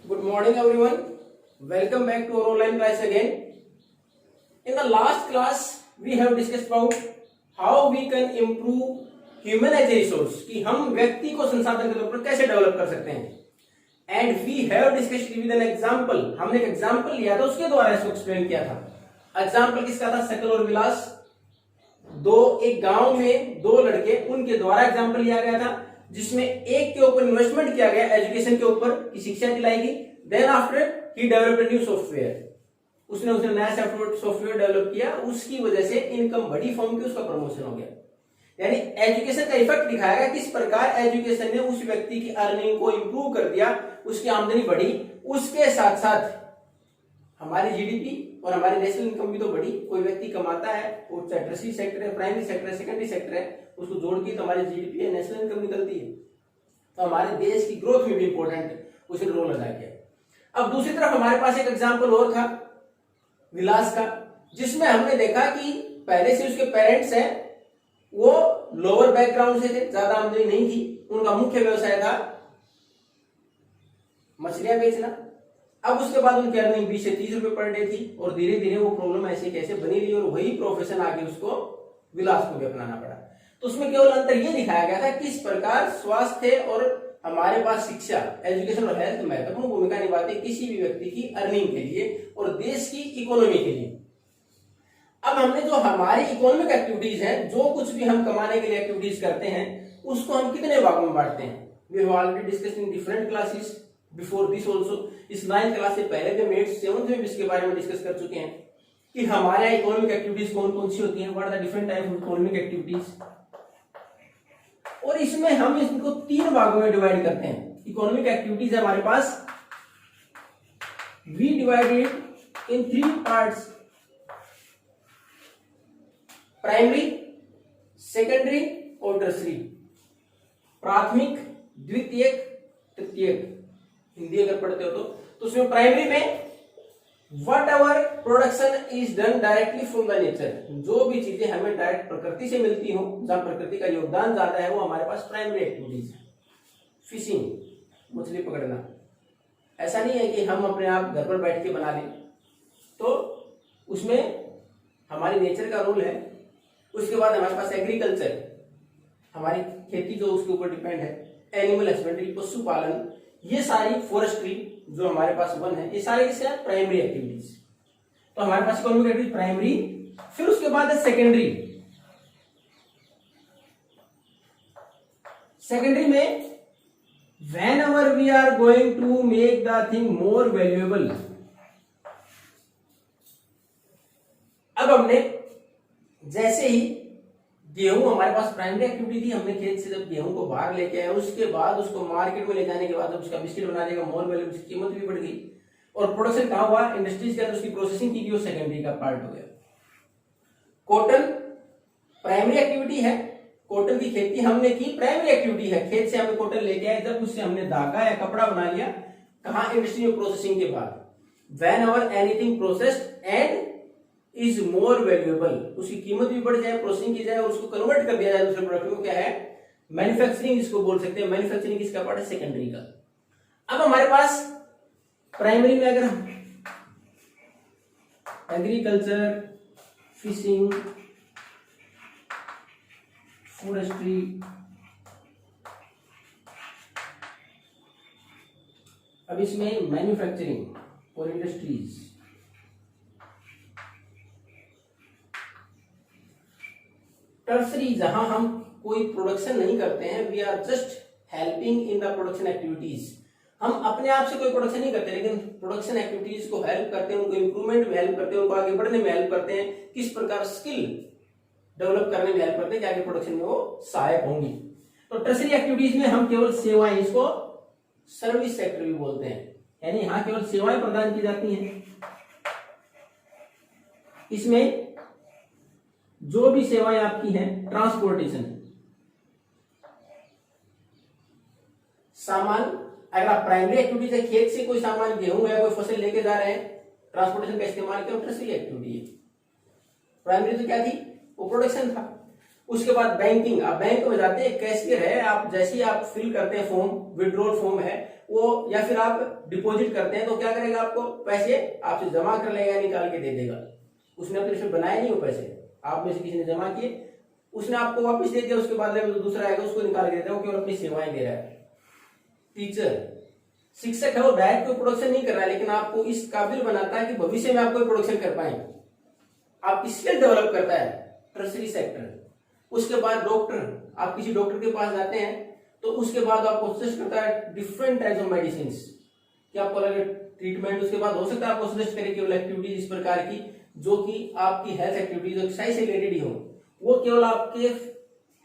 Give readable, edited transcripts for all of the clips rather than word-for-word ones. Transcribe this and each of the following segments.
Good morning everyone. Welcome back to our online class again. In the last class we have discussed about how we can improve human as a resource कि हम व्यक्ति को संसाधन के तौर पर कैसे डेवलप कर सकते हैं. And we have discussed with an example. हमने एक एग्जाम्पल लिया था उसके द्वारा इसको एक्सप्लेन किया था. एग्जाम्पल किसका था? शकल और विलास. एक गांव में दो लड़के, उनके द्वारा एग्जाम्पल लिया गया था जिसमें एक के ऊपर इन्वेस्टमेंट किया गया एजुकेशन के ऊपर की शिक्षा दिलाई गई. Then after he developed new software. उसने नया सॉफ्टवेयर डेवलप किया, उसकी वजह से इनकम बढ़ी फॉर्म की, उसका प्रमोशन हो गया. यानी एजुकेशन का इफेक्ट दिखाया गया किस प्रकार एजुकेशन ने उस व्यक्ति की अर्निंग को इंप्रूव कर दिया, उसकी आमदनी बढ़ी. उसके साथ साथ हमारी जीडीपी और हमारी नेशनल इनकम भी तो बढ़ी. कोई व्यक्ति कमाता है, वो टर्शियरी सेक्टर है, प्राइमरी सेक्टर है, सेकेंडरी सेक्टर है, उसको जोड़ के तो हमारी जीडीपी है, नेशनल इनकम निकलती है. तो हमारे देश की ग्रोथ में भी इंपॉर्टेंट उसने रोल अदा किया. अब दूसरी तरफ हमारे पास एक एग्जाम्पल और था विलास का, जिसमें हमने देखा कि पहले से उसके पेरेंट्स हैं वो लोअर बैकग्राउंड से थे, ज्यादा आमदनी नहीं थी, उनका मुख्य व्यवसाय था मछलियां बेचना. अब उसके बाद उनकी अर्निंग 20 से 30 रुपए पर डे थी और धीरे धीरे वो प्रॉब्लम ऐसे कैसे बनी रही और वही प्रोफेशन आगे उसको विलास को भी अपनाना पड़ा. तो उसमें केवल अंतर ये दिखाया गया था किस प्रकार स्वास्थ्य और हमारे पास शिक्षा, एजुकेशन और हेल्थ महत्वपूर्ण भूमिका निभाती है किसी भी व्यक्ति की अर्निंग के लिए और देश की इकोनॉमी के लिए. अब हमने जो हमारी इकोनॉमिक एक्टिविटीज हैं, जो कुछ भी हम कमाने के लिए एक्टिविटीज करते हैं, उसको हम कितने भागों में बांटते हैं. We have already discussed in different classes before this also. इस 9th क्लास से पहले भी हम 8th 7th में इसके बारे में डिस्कस कर चुके हैं कि हमारे यहाँ इकोनॉमिक एक्टिविटीज कौन कौन सी होती हैं, what are the different type of economic activities. और इसमें हम इसको 3 भागों में डिवाइड करते हैं. इकोनॉमिक एक्टिविटीज है हमारे पास, we divided in 3 parts: primary, secondary और टर्शियरी. प्राथमिक, द्वितीयक, तृतीयक. हिंदी अगर पढ़ते हो तो उसमें प्राइमरी में what ever production is done directly from the nature. जो भी चीजें हमें डायरेक्ट प्रकृति से मिलती हो, जहां प्रकृति का योगदान ज्यादा है, वो हमारे पास प्राइमरी एक्टिविटीज है. फिशिंग, मछली पकड़ना. ऐसा नहीं है कि हम अपने आप घर पर बैठ के बना लें, तो उसमें हमारी नेचर का रोल है. उसके बाद हमारे पास एग्रीकल्चर, हमारी खेती जो उसके ऊपर डिपेंड है. एनिमल हस्बेंड्री, पशुपालन, ये सारी फॉरेस्ट्री जो हमारे पास वन है, ये सारे किससे है? Primary activities. तो हमारे पास इकोनॉमिक एक्टिविटी प्राइमरी. फिर उसके बाद है सेकेंडरी. सेकेंडरी में whenever we are going to make the thing more valuable. अब हमने जैसे ही गेहूं हमारे पास प्राइमरी एक्टिविटी थी, हमने खेत से जब गेहूं को बाहर लेके आए, उसके बाद उसको मार्केट में ले जाने के बाद जब उसका बिस्किट बना देगा, मोर वैल्यू, उसकी कीमत भी बढ़ गई और प्रोडक्शन कहां हुआ? इंडस्ट्रीज के अंदर उसकी प्रोसेसिंग की गई, वो सेकेंडरी का पार्ट हो गया. कॉटन प्राइमरी एक्टिविटी है, कॉटन की खेती हमने की, प्राइमरी एक्टिविटी है. खेत से हमने कॉटन लेके आए, जब उससे हमने धागा या कपड़ा बना लिया, कहां? इंडस्ट्री में प्रोसेसिंग के बाद. Whenever anything processed and is more valuable, उसकी कीमत भी बढ़ जाए, प्रोसेसिंग की जाए और उसको कन्वर्ट कर दिया जाए दूसरे प्रोडक्ट में, क्या है? मैन्युफैक्चरिंग इसको बोल सकते हैं. मैन्युफैक्चरिंग किसका पार्ट है? सेकेंडरी का. अब हमारे पास प्राइमरी में अगर एग्रीकल्चर, फिशिंग, फॉरेस्ट्री, अब इसमें मैन्युफैक्चरिंग और इंडस्ट्रीज. टर्शरी, जहां हम कोई प्रोडक्शन नहीं करते हैं, we are just helping in the production activities. हम अपने आप से कोई प्रोडक्शन नहीं करते, लेकिन प्रोडक्शन एक्टिविटीज को हेल्प करते हैं, उनको इंप्रूवमेंट में हेल्प करते हैं, उनको आगे बढ़ने में हेल्प करते हैं, किस प्रकार स्किल डेवलप करने में हेल्प करते हैं कि आगे प्रोडक्शन में वो सहायक होंगी. तो टर्शरी एक्टिविटीज में हम केवल सेवाएं, इसको सर्विस सेक्टर भी बोलते हैं, यानी यहां केवल सेवाएं प्रदान की जाती हैं. इसमें जो भी सेवाएं आपकी हैं, ट्रांसपोर्टेशन, सामान, अगर आप प्राइमरी एक्टिविटी से खेत से कोई सामान, गेहूं है, कोई फसल लेके जा रहे हैं, ट्रांसपोर्टेशन का इस्तेमाल किया, टर्शरी एक्टिविटी है. प्राइमरी तो क्या थी? वो प्रोडक्शन था. उसके बाद बैंकिंग, आप बैंक में जाते हैं, कैशियर है, आप जैसे ही आप फिल करते हैं फॉर्म, विड्रॉल फॉर्म है, वो, या फिर आप डिपॉजिट करते हैं तो क्या करेगा, आपको पैसे आपसे जमा कर लेगा, निकाल के दे देगा। उसने अपने से बनाए नहीं वो पैसे, आप में से किसी ने जमा किए, उसने आपको वापस दे दिया, उसके बाद में दूसरा आएगा उसको निकाल के देता है, वो केवल अपनी सेवाएं दे रहा है। टीचर, शिक्षक है, वो डायरेक्ट कोई प्रोडक्शन नहीं कर रहा है, लेकिन आपको इस काबिल बनाता है कि भविष्य में आप कोई प्रोडक्शन कर पाए, आप स्किल डेवलप करता है। Tertiary sector. उसके बाद डॉक्टर, आप किसी डॉक्टर के पास जाते हैं तो उसके बाद आपको सजेस्ट करता है डिफरेंट टाइप्स ऑफ मेडिसिन कि आपको लगे ट्रीटमेंट। उसके बाद हो सकता है आपको सजेस्ट करे केवल एक्टिविटीज इस प्रकार की जो कि आपकी हेल्थ एक्टिविटीज एक्सरसाइज से रिलेटेड ही हो, वो केवल आपके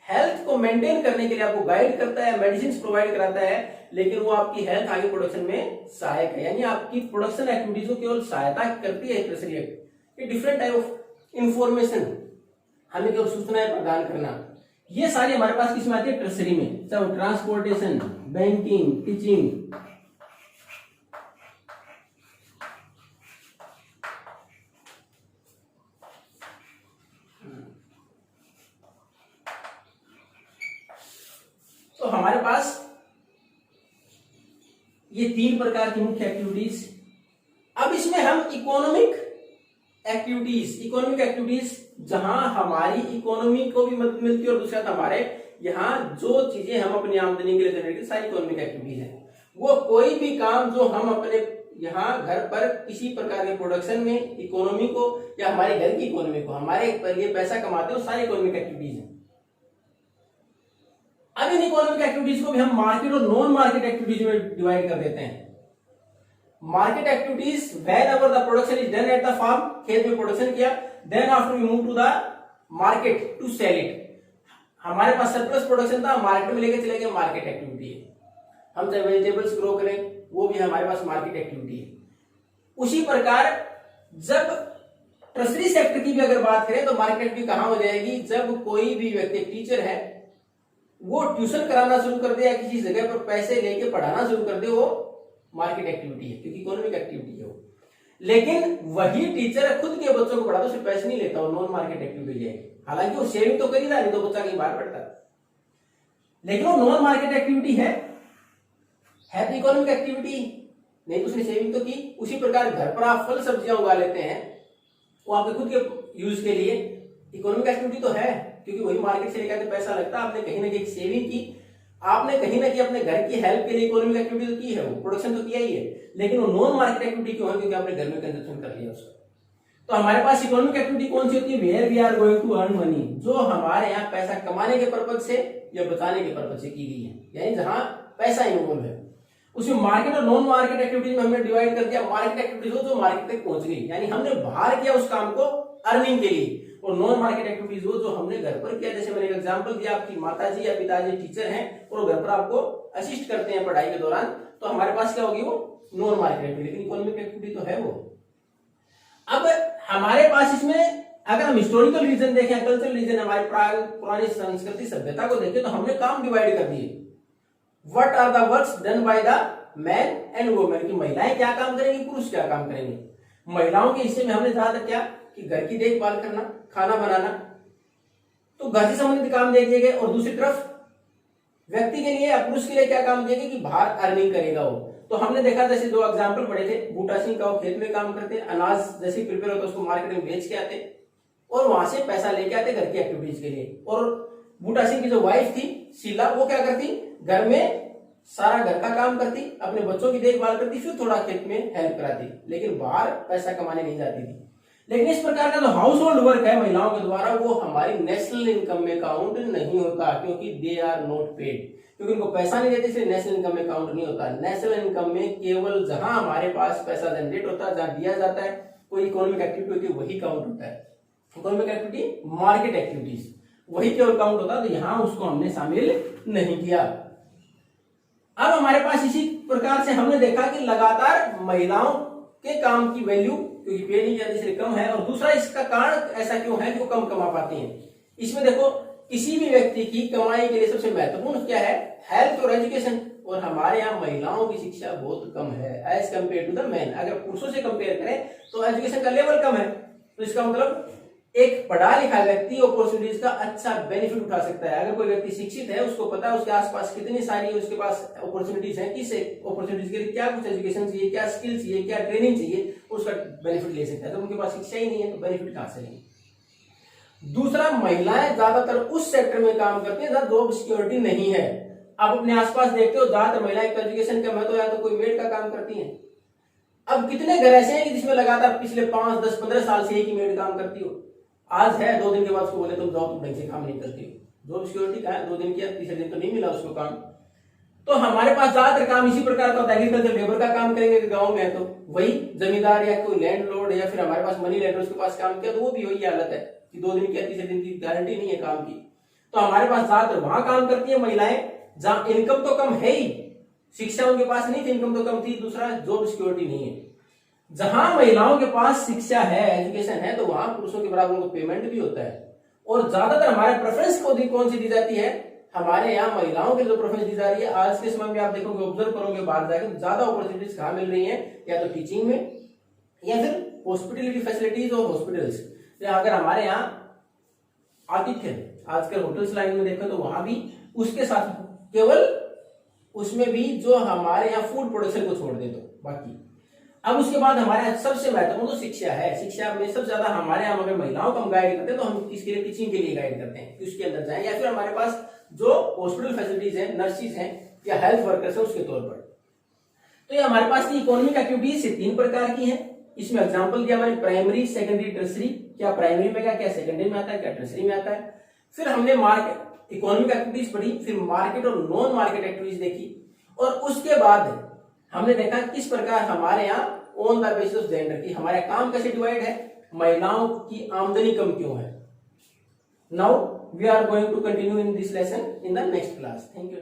हेल्थ को मेंटेन करने के लिए आपको गाइड करता है, मेडिसिन प्रोवाइड कराता है, लेकिन वो आपकी हेल्थ आगे प्रोडक्शन में सहायक है, यानी आपकी प्रोडक्शन एक्टिविटीज को केवल सहायता करती है। टर्सरी एक्ट, ये डिफरेंट टाइप ऑफ इंफॉर्मेशन हमें केवल सूचनाएं प्रदान करना, ये सारी हमारे पास किसमें आती है, टर्सरी में। चाहे ट्रांसपोर्टेशन, बैंकिंग, टीचिंग, तो हमारे पास ये 3 प्रकार की मुख्य एक्टिविटीज। अब इसमें हम इकोनॉमिक एक्टिविटीज जहां हमारी इकोनॉमी को भी मदद मिलती है और दूसरा हमारे यहाँ जो चीजें हम अपनी आमदनी के लिए जनरेट, सारी इकोनॉमिक एक्टिविटीज है। वो कोई भी काम जो हम अपने यहाँ घर पर किसी प्रकार के प्रोडक्शन में इकोनॉमी को या हमारे घर की इकोनॉमी को, हमारे पर ये पैसा कमाते हैं, सारी इकोनॉमिक एक्टिविटीज है। अब इन इकोनॉमिक एक्टिविटीज को भी हम मार्केट और नॉन मार्केट एक्टिविटीज में डिवाइड कर देते हैं। Market activities, whenever the production is done at the farm, खेत में प्रोडक्शन किया, then after we move to the market to sell it. हमारे पास सरप्लस प्रोडक्शन था, मार्केट में लेके चले गए, मार्केट एक्टिविटी है। हम चाहे वेजिटेबल्स ग्रो करें, वो भी हमारे पास मार्केट एक्टिविटी है। उसी प्रकार जब टर्सरी सेक्टर की भी अगर बात करें तो मार्केट एक्टिविटी कहां हो जाएगी, जब कोई भी व्यक्ति, टीचर है, वो ट्यूशन कराना शुरू कर दे या किसी जगह पर पैसे लेके पढ़ाना शुरू कर दे, वो मार्केट एक्टिविटी है, क्योंकि इकोनॉमिक एक्टिविटी है वो। लेकिन वही टीचर खुद के बच्चों को पढ़ाता, उससे पैसे नहीं लेता, वो नॉन मार्केट एक्टिविटी है। हालांकि वो सेविंग तो कर ही रहा, नहीं तो बच्चा कहीं बाहर पड़ता, लेकिन वो नॉन मार्केट एक्टिविटी है तो इकोनॉमिक एक्टिविटी नहीं, तो उसने सेविंग तो की। उसी प्रकार घर पर आप फल सब्जियां उगा लेते हैं, वो आपके खुद के यूज के लिए, इकोनॉमिक एक्टिविटी तो है, क्योंकि वही मार्केट से लेकर पैसा लगता है, आपने कहीं ना कहीं सेविंग की, आपने कहीं ना कहीं अपने घर की हेल्प के लिए इकोनॉमिक एक्टिविटी तो की है, वो प्रोडक्शन तो किया ही है, लेकिन वो नॉन मार्केट एक्टिविटी क्यों है, क्योंकि आपने घर में कंजप्शन कर लिया उसका। तो हमारे पास इकोनॉमिक एक्टिविटी कौन सी होती है, where we are going to earn money, जो हमारे यहाँ पैसा कमाने के पर्पज से या बचाने के पर्पज से की गई है, यानी जहां पैसा इन्वॉल्व है। उसमें मार्केट और नॉन मार्केट एक्टिविटीज में हमने डिवाइड कर दिया। मार्केट एक्टिविटीज हो जो मार्केट तक पहुंच गई, यानी हमने बाहर किया उस काम को अर्निंग के लिए, और नॉन मार्केट एक्टिविटीज हो जो हमने घर पर किया। जैसे मैंने एक एग्जांपल दिया, आपकी माताजी या पिताजी टीचर हैं और घर पर आपको असिस्ट करते हैं पढ़ाई के दौरान, तो हमारे पास क्या होगी, वो नॉन मार्केट एक्टिविटी, लेकिन इकोनॉमिक एक्टिविटी तो है वो। अब हमारे पास इसमें अगर हम हिस्टोरिकल रीजन देखें, कल्चरल रीजन, हमारी पुरानी संस्कृति सभ्यता को देखें, तो हमने काम डिवाइड कर दिए। What are the works done by the man and women, की महिलाएं क्या काम करेंगी, पुरुष क्या काम करेंगे। महिलाओं के हिस्से में हमने ज्यादातर क्या कि घर की देखभाल करना, खाना बनाना, तो घर से संबंधित काम दे दिए गए, और दूसरी तरफ व्यक्ति के लिए या पुरुष के लिए क्या काम दिए गए कि बाहर अर्निंग करेगा वो। तो हमने देखा, जैसे 2 एग्जाम्पल पढ़े थे, बूटा सिंह का, वो खेत में काम करते, अनाज जैसे प्रिपेयर होता है उसको मार्केट में बेच के आते और वहां से पैसा लेके आते घर की एक्टिविटीज के लिए। और बूटा सिंह की जो वाइफ थी शीला, वो क्या करती, घर में सारा घर का काम करती, अपने बच्चों की देखभाल करती, फिर थोड़ा खेत में हेल्प कराती, लेकिन बाहर पैसा कमाने नहीं जाती थी। लेकिन इस प्रकार का जो हाउस होल्ड वर्क है महिलाओं के द्वारा, वो हमारी नेशनल इनकम में काउंट नहीं होता, क्योंकि दे आर नॉट पेड, क्योंकि उनको पैसा नहीं देते, इसलिए नेशनल इनकम में काउंट नहीं होता। नेशनल इनकम में केवल जहां हमारे पास पैसा जनरेट होता है, जहां दिया जाता है, कोई इकोनॉमिक एक्टिविटी होती है, वही काउंट होता है। इकोनॉमिक एक्टिविटी, मार्केट एक्टिविटीज, वही केवल काउंट होता है, तो यहां उसको हमने शामिल नहीं किया। अब हमारे पास इसी प्रकार से हमने देखा कि लगातार महिलाओं के काम की वैल्यू, क्योंकि पे नहीं जाती इसलिए कम है, और दूसरा इसका कारण ऐसा क्यों है कि वो कम कमा पाती हैं। इसमें देखो, किसी भी व्यक्ति की कमाई के लिए सबसे महत्वपूर्ण क्या है, हेल्थ और एजुकेशन, और हमारे यहाँ महिलाओं की शिक्षा बहुत कम है as compare to the man. अगर पुरुषों से कंपेयर करें तो एजुकेशन का लेवल कम है, तो इसका मतलब एक पढ़ा लिखा व्यक्ति अपॉर्चुनिटीज का अच्छा बेनिफिट उठा सकता है। अगर कोई व्यक्ति शिक्षित है, उसको पता है उसके आसपास कितनी सारी उसके पास अपॉर्चुनिटीज हैं, किस अपॉर्चुनिटीज के लिए क्या कुछ एजुकेशन चाहिए, क्या स्किल चाहिए, क्या ट्रेनिंग चाहिए, उसका बेनिफिट ले सकता है। तो उनके पास शिक्षा ही नहीं है तो बेनिफिट कहां से लेंगे। दूसरा, महिलाएं ज्यादातर उस सेक्टर में काम करती है जहां जॉब सिक्योरिटी नहीं है। आप अपने आसपास देखते हो ज्यादातर महिलाएं एजुकेशन का महत्व या तो कोई मेड का काम करती है। अब कितने घर ऐसे हैं कि जिसमें लगातार पिछले 5, 10, 15 साल से एक ही मेड काम करती हो, आज है 2 दिन के बाद उसको बोले तुम जाओ, तुम ढंग से काम नहीं करती हो, जॉब सिक्योरिटी का है, 2 दिन किया, तीसरे दिन तो नहीं मिला उसको काम। तो हमारे पास ज्यादातर काम इसी प्रकार का होता है। एग्रीकल्चर लेबर का काम करेंगे गांव में है तो वही जमींदार या कोई लैंडलॉर्ड या फिर हमारे पास मनी लैंडर उसके पास काम किया तो वो भी वही हालत है कि 2 दिन किया, तीसरे दिन की गारंटी नहीं है काम की। तो हमारे पास ज्यादातर वहां काम करती है महिलाएं जहां इनकम तो कम है ही, शिक्षा उनके पास नहीं थी, इनकम तो कम थी, दूसरा जॉब सिक्योरिटी नहीं है। जहां महिलाओं के पास शिक्षा है, एजुकेशन है, तो वहां पुरुषों के बराबर उनको पेमेंट भी होता है। और ज्यादातर हमारे प्रेफरेंस कौन सी दी जाती है, हमारे यहाँ महिलाओं के जो प्रेफरेंस दी जा रही है आज के समय में, आप देखोगे ऑब्जर्व करोगे बाहर जाकर तो ज्यादा अपॉर्चुनिटीज कहां मिल रही है, या तो टीचिंग में या फिर हॉस्पिटलिटी फैसिलिटीज और हॉस्पिटल्स। अगर हमारे यहाँ आतिथ्य आजकल होटल्स लाइन में देखो तो वहां भी उसके साथ केवल उसमें भी जो हमारे यहाँ फूड प्रोडक्शन को छोड़ दे तो बाकी। अब उसके बाद हमारे यहाँ सबसे महत्वपूर्ण तो शिक्षा है। शिक्षा में सबसे ज्यादा हमारे यहाँ अगर महिलाओं को हम गाइड करते हैं तो हम इसके लिए टीचिंग के लिए गाइड करते हैं कि उसके अंदर जाए, या फिर हमारे पास जो हॉस्पिटल फैसिलिटीज है, नर्सिस हैं या हेल्थ वर्कर्स है उसके तौर पर। तो ये हमारे पास की इकोनॉमिक एक्टिविटीज 3 प्रकार की है। इसमें एग्जाम्पल दिया हमारे प्राइमरी, सेकेंडरी, टर्सरी। क्या प्राइमरी में क्या सेकेंडरी में आता है, क्या टर्सरी में आता है। फिर हमने मार्केट इकोनॉमिक एक्टिविटीज पढ़ी, फिर मार्केट और नॉन मार्केट एक्टिविटीज देखी, और उसके बाद हमने देखा किस प्रकार हमारे यहाँ on the basis of gender की हमारा काम कैसे डिवाइड है, महिलाओं की आमदनी कम क्यों है। Now we are going to continue in this lesson in the next class. Thank you.